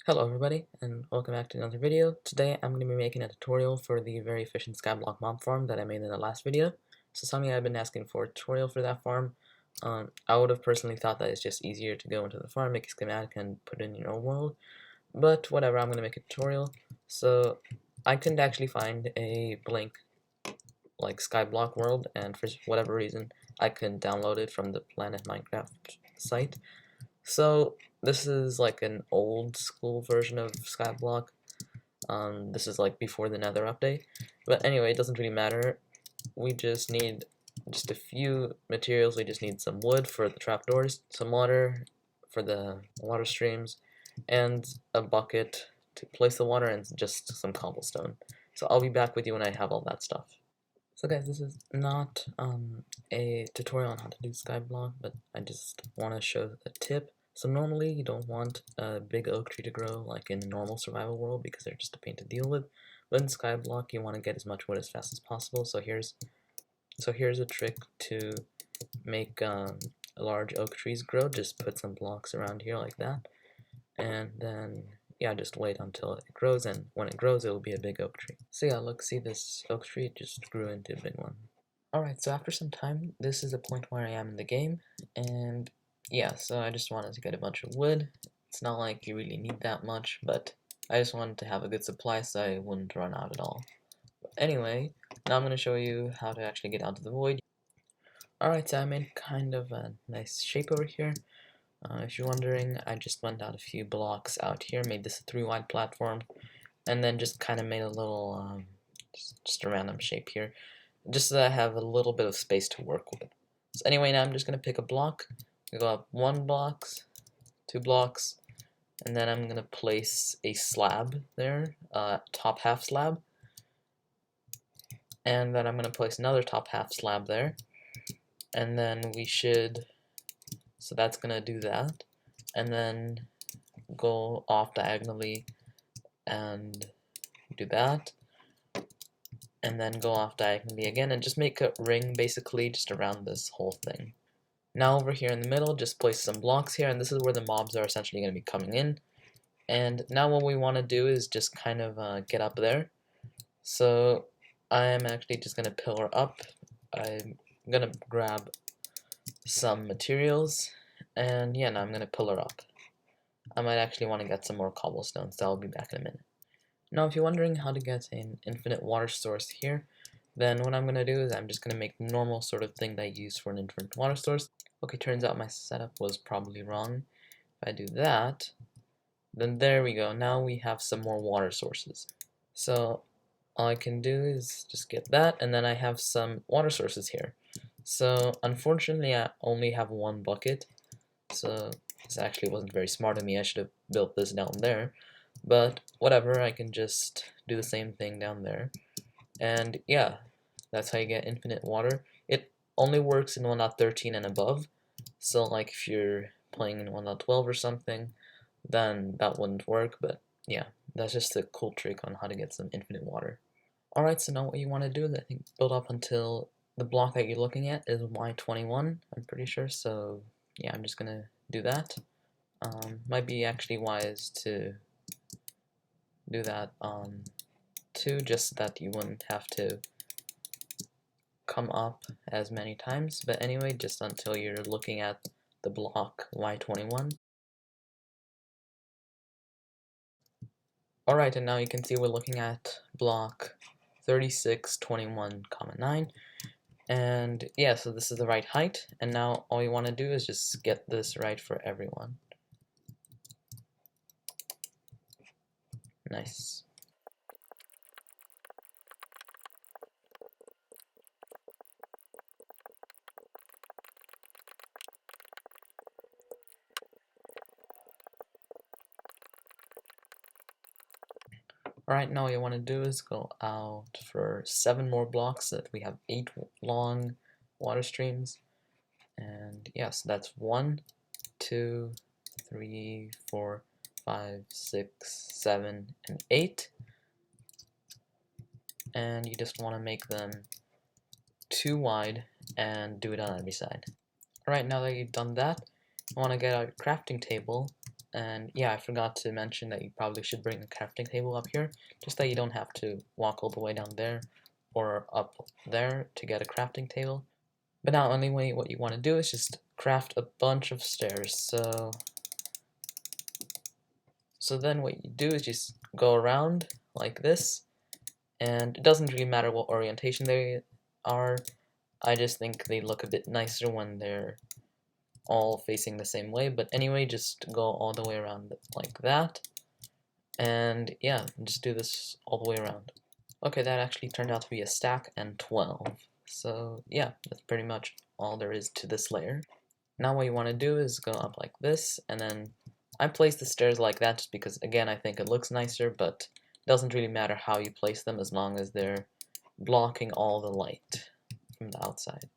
Hello everybody, and welcome back to another video. Today I'm going to be making a tutorial for the very efficient Skyblock mob farm that I made in the last video. So some of you have been asking for a tutorial for that farm. I would have personally thought that it's just easier to go into the farm, make a schematic, and put it in your own world. But whatever, I'm going to make a tutorial. So I couldn't actually find a blank like Skyblock world, and for whatever reason I couldn't download it from the Planet Minecraft site. So this is like an old school version of Skyblock. This is like before the Nether update. But anyway, it doesn't really matter. We just need just a few materials. We just need some wood for the trapdoors, some water for the water streams, and a bucket to place the water, and just some cobblestone. So I'll be back with you when I have all that stuff. So guys, this is not a tutorial on how to do Skyblock, but I just want to show a tip. So normally you don't want a big oak tree to grow like in a normal survival world because they're just a pain to deal with. But in Skyblock you want to get as much wood as fast as possible. So here's a trick to make large oak trees grow. Just put some blocks around here like that, and then yeah, just wait until it grows, and when it grows, it'll be a big oak tree. So yeah, look, see this oak tree? It just grew into a big one. Alright, so after some time, this is the point where I am in the game, and yeah, so I just wanted to get a bunch of wood. It's not like you really need that much, but I just wanted to have a good supply so I wouldn't run out at all. But anyway, now I'm going to show you how to actually get out of the void. Alright, so I made kind of a nice shape over here. If you're wondering, I just went out a few blocks out here, made this a 3-wide platform, and then just kind of made a little, just a random shape here, just so that I have a little bit of space to work with. So anyway, now I'm just going to pick a block, go up 1 block, 2 blocks, and then I'm going to place a slab there, top half slab, and then I'm going to place another top half slab there, and then we should, so that's going to do that, and then go off diagonally and do that, and then go off diagonally again, and just make a ring basically just around this whole thing. Now over here in the middle, just place some blocks here, and this is where the mobs are essentially going to be coming in. And now what we want to do is just kind of get up there. So I'm actually just going to pillar up. I'm going to grab some materials, and yeah, now I'm going to pillar up. I might actually want to get some more cobblestone, so I'll be back in a minute. Now if you're wondering how to get an infinite water source here, then what I'm going to do is I'm just going to make the normal sort of thing that I use for an infinite water source. Okay, turns out my setup was probably wrong. If I do that, then there we go. Now we have some more water sources. So all I can do is just get that, and then I have some water sources here. So unfortunately I only have 1 bucket, so this actually wasn't very smart of me. I should have built this down there, but whatever, I can just do the same thing down there. And yeah, that's how you get infinite water. It only works in 1.13 and above, so like if you're playing in 1.12 or something, then that wouldn't work, but yeah, that's just a cool trick on how to get some infinite water. Alright, so now what you want to do is I think build up until the block that you're looking at is Y21, I'm pretty sure, so yeah, I'm just gonna do that. Might be actually wise to do that too, just that you wouldn't have to come up as many times, but anyway, just until you're looking at the block Y21. Alright, and now you can see we're looking at block 3621,9, and yeah, so this is the right height, and now all you want to do is just get this right for everyone. Nice. Alright, now what you want to do is go out for 7 more blocks so that we have 8 long water streams. And yeah, so that's 1, 2, 3, 4, 5, 6, 7, and 8. And you just want to make them 2 wide and do it on every side. Alright, now that you've done that, you want to get out your crafting table And yeah, I forgot to mention that you probably should bring a crafting table up here, just that you don't have to walk all the way down there or up there to get a crafting table. But now, anyway, what you want to do is just craft a bunch of stairs. So then what you do is just go around like this, and it doesn't really matter what orientation they are. I just think they look a bit nicer when they're all facing the same way. But anyway, just go all the way around like that. And yeah, just do this all the way around. Okay, that actually turned out to be a stack and 12. So yeah, that's pretty much all there is to this layer. Now what you want to do is go up like this, and then I place the stairs like that just because, again, I think it looks nicer, but it doesn't really matter how you place them as long as they're blocking all the light from the outside.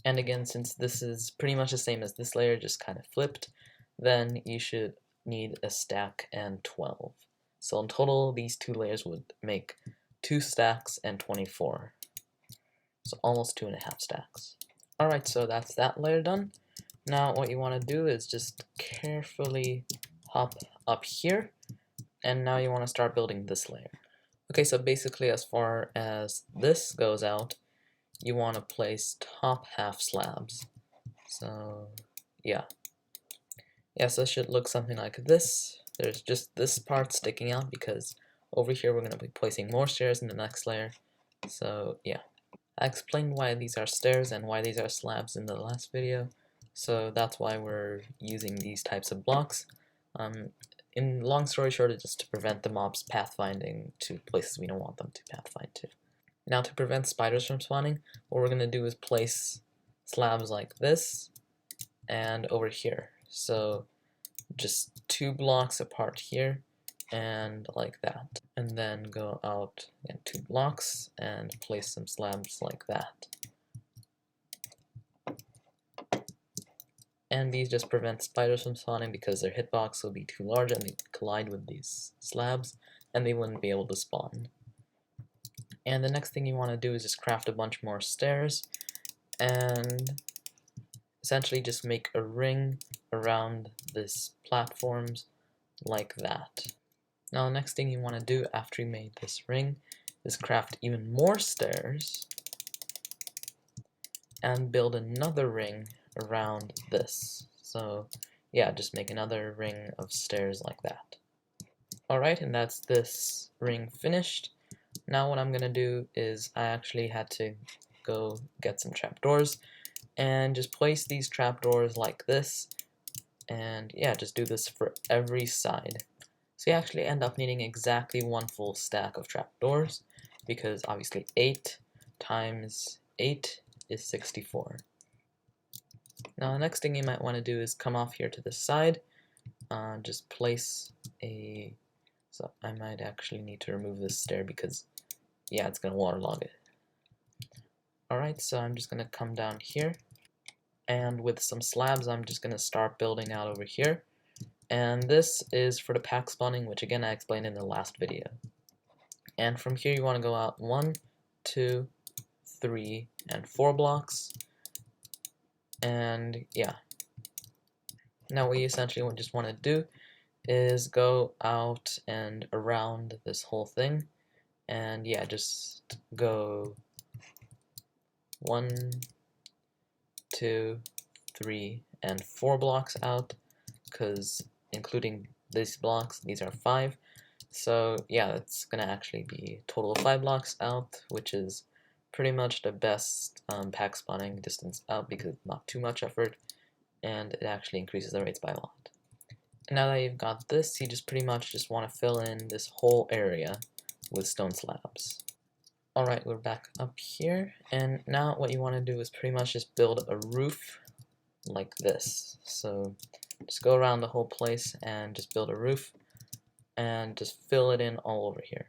And again, since this is pretty much the same as this layer, just kind of flipped, then you should need a stack and 12. So in total, these two layers would make 2 stacks and 24. So almost 2.5 stacks. Alright, so that's that layer done. Now what you want to do is just carefully hop up here, and now you want to start building this layer. Okay, so basically as far as this goes out, you want to place top half slabs. So yeah. So it should look something like this. There's just this part sticking out because over here we're going to be placing more stairs in the next layer. So yeah. I explained why these are stairs and why these are slabs in the last video. So that's why we're using these types of blocks. In long story short, it's just to prevent the mobs pathfinding to places we don't want them to pathfind to. Now to prevent spiders from spawning, what we're going to do is place slabs like this and over here. So just 2 blocks apart here and like that. And then go out and 2 blocks and place some slabs like that. And these just prevent spiders from spawning because their hitbox will be too large and they collide with these slabs and they wouldn't be able to spawn. And the next thing you want to do is just craft a bunch more stairs and essentially just make a ring around this platforms like that. Now the next thing you want to do after you made this ring is craft even more stairs and build another ring around this. So yeah, just make another ring of stairs like that. Alright, and that's this ring finished. Now what I'm gonna do is I actually had to go get some trapdoors and just place these trapdoors like this, and yeah, just do this for every side. So you actually end up needing exactly 1 full stack of trapdoors, because obviously 8 times 8 is 64. Now the next thing you might want to do is come off here to the side, just place a, so I might actually need to remove this stair because yeah, it's going to waterlog it. Alright, so I'm just going to come down here, and with some slabs I'm just going to start building out over here. And this is for the pack spawning, which again I explained in the last video. And from here you want to go out 1, 2, 3, and 4 blocks. And yeah. Now what you essentially just want to do is go out and around this whole thing. And yeah, just go 1, 2, 3, and 4 blocks out, because including these blocks, these are 5. So yeah, it's gonna actually be a total of 5 blocks out, which is pretty much the best pack spawning distance out because it's not too much effort and it actually increases the rates by a lot. And now that you've got this, you just pretty much just want to fill in this whole area with stone slabs. Alright, we're back up here, and now what you want to do is pretty much just build a roof like this. So just go around the whole place and just build a roof and just fill it in all over here.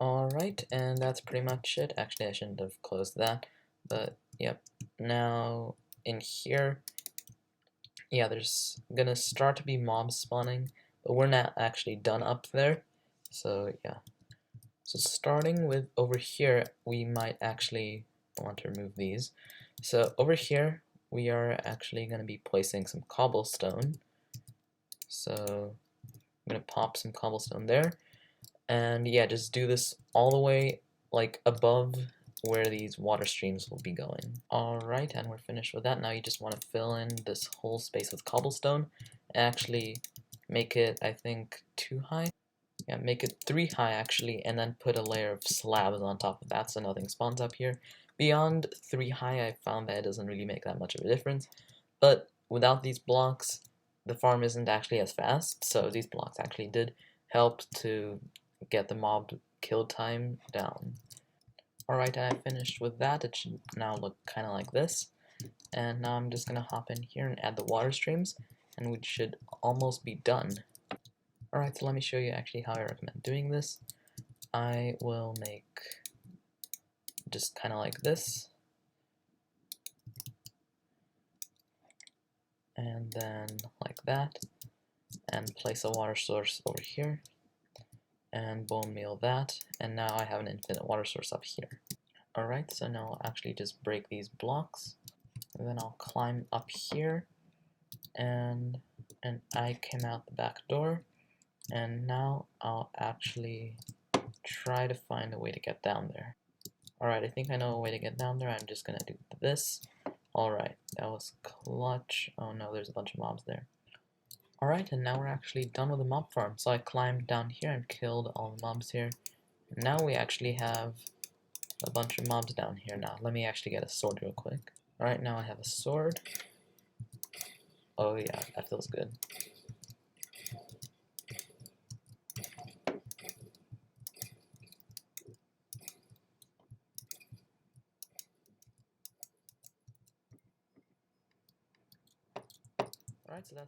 Alright, and that's pretty much it. Actually, I shouldn't have closed that, but yep. Now in here, yeah, there's gonna start to be mobs spawning, but we're not actually done up there. So yeah. So starting with over here, we might actually want to remove these. So over here, we are actually going to be placing some cobblestone. So I'm gonna pop some cobblestone there, and yeah, just do this all the way like above where these water streams will be going. Alright, and we're finished with that. Now you just want to fill in this whole space with cobblestone, and actually make it, I think, 2 high. Yeah, make it 3 high actually, and then put a layer of slabs on top of that so nothing spawns up here. Beyond 3 high, I found that it doesn't really make that much of a difference, but without these blocks, the farm isn't actually as fast, so these blocks actually did help to get the mob kill time down. Alright, and I finished with that. It should now look kind of like this. And now I'm just going to hop in here and add the water streams, and we should almost be done. Alright, so let me show you actually how I recommend doing this. I will make just kind of like this, and then like that, and place a water source over here, and bone meal that, and now I have an infinite water source up here. Alright, so now I'll actually just break these blocks, and then I'll climb up here, and I came out the back door, and now I'll actually try to find a way to get down there. Alright, I think I know a way to get down there. I'm just gonna do this. Alright, that was clutch. Oh no, there's a bunch of mobs there. Alright, and now we're actually done with the mob farm. So I climbed down here and killed all the mobs here. Now we actually have a bunch of mobs down here now. Let me actually get a sword real quick. Alright, now I have a sword. Oh yeah, that feels good.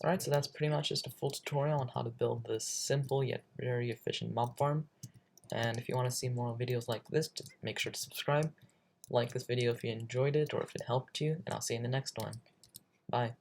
Alright, so that's pretty much just a full tutorial on how to build this simple yet very efficient mob farm. And if you want to see more videos like this, just make sure to subscribe. Like this video if you enjoyed it or if it helped you, and I'll see you in the next one. Bye.